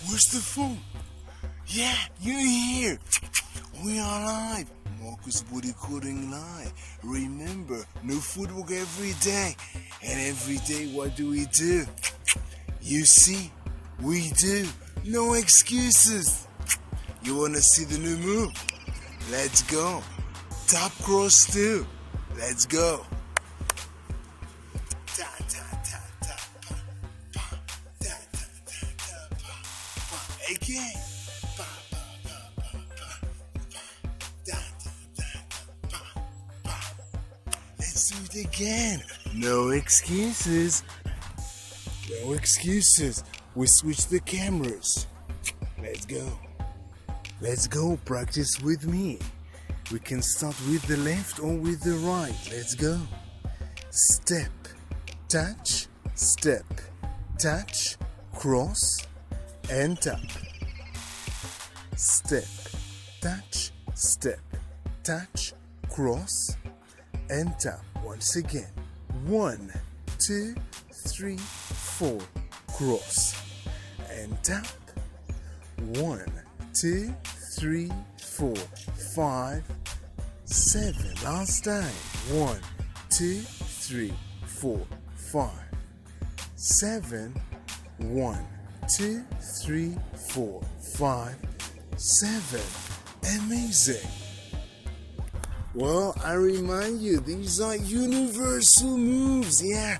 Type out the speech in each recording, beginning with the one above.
Where's the phone? Yeah, you're here. We are live. Marcus Body Coding Live. Remember, no footwork every day. And every day, what do? You see, we do. No excuses. You wanna see the new move? Let's go. Top cross 2. Let's go. Ta ta ta ta pa pa ta ta ta ta pa pa. Again. Pa pa pa pa pa pa ta ta ta ta pa pa. Let's do it again. No excuses. No excuses. We switch the cameras. Let's go. Let's go. Practice with me. We can start with the left or with the right. Let's go. Step, touch, step, touch, cross, and tap. Step, touch, step, touch, cross, and tap. Once again. 1, 2, 3, 4. Cross and tap. 1, 2, 3, 4, 5, 7. Last time. 1, 2, 3, 4, 5, 7. 1, 2, 3, 4, 5, 7. Amazing. Well, I remind you, these are universal moves. Yeah.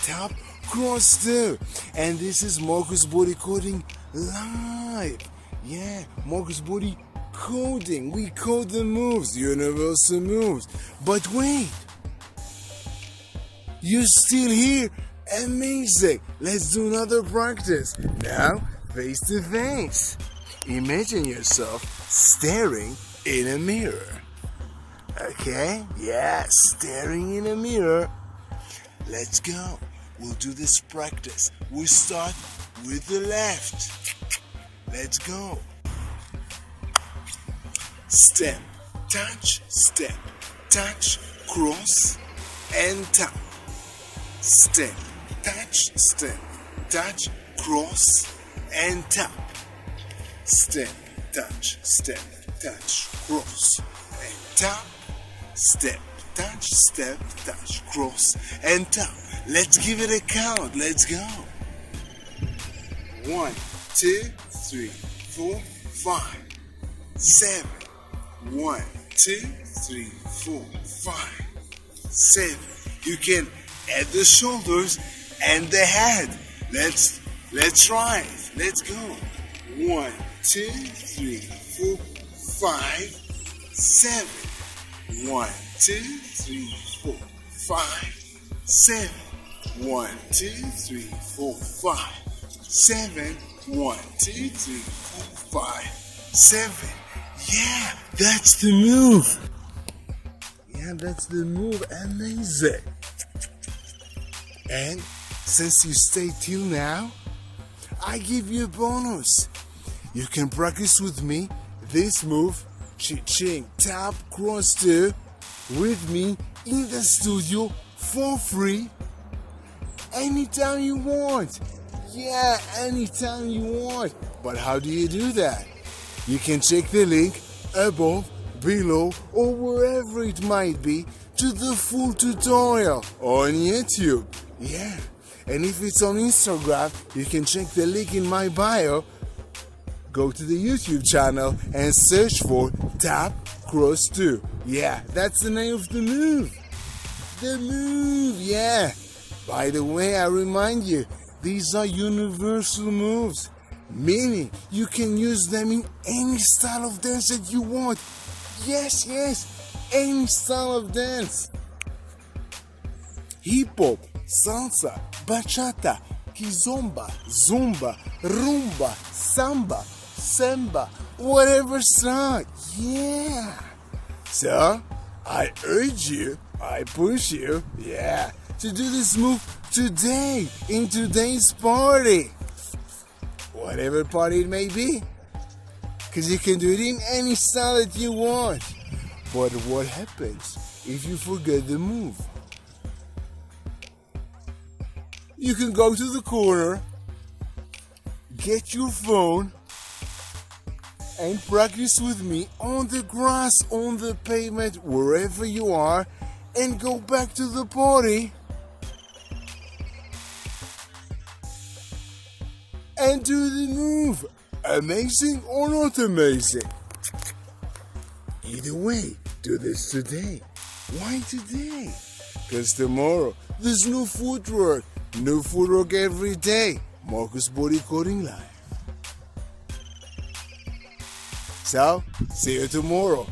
Tap, cross 2. And this is Marcus Body Coding Live. Yeah, Marcus Body Coding. We code the moves, universal moves. But wait, you're still here. Amazing. Let's do another practice. Now, face to face. Imagine yourself staring in a mirror. Okay? Yeah, staring in a mirror. Let's go. We'll do this practice. We start with the left. Let's go. Step, touch, cross, and tap. Step, touch, cross, and tap. Step, touch, cross, and tap. Step, touch, cross, and tap. Let's give it a count. Let's go. 1, 2, 3, 4, 5, 7. 1, 2, 3, 4, 5, 7. You can add the shoulders and the head. Let's try it. Let's go. 1, 2, 3, 4, 5, 7. 1, 2, 3, 4, 5, 7. 1, 2, 3, 4, 5, 7. 1, 2, 3, 4, 5, 7. Yeah, that's the move. Amazing. And since you stayed till now, I give you a bonus. You can practice with me this move, ching, tap, cross 2, with me in the studio for free anytime you want. Yeah, anytime you want. But how do you do that? You can check the link above, below, or wherever it might be to the full tutorial on YouTube. Yeah, and if it's on Instagram, you can check the link in my bio. Go to the YouTube channel and search for Tap Cross 2. Yeah, that's the name of the move. Yeah. By the way, I remind you, these are universal moves. Meaning, you can use them in any style of dance that you want. Yes, any style of dance. Hip-hop, salsa, bachata, Kizomba, Zumba, rumba, samba, samba, whatever style. Yeah. So, I urge you, I push you, to do this move today, in today's party. Whatever party it may be. Because you can do it in any style that you want. But what happens if you forget the move? You can go to the corner get your phone and practice with me on the grass, on the pavement, wherever you are, and go back to the party and do the move. Amazing or not amazing? Either way, do this today. Why today? Because tomorrow there's no footwork. No footwork every day. Marcus Body Coding Live. So, see you tomorrow.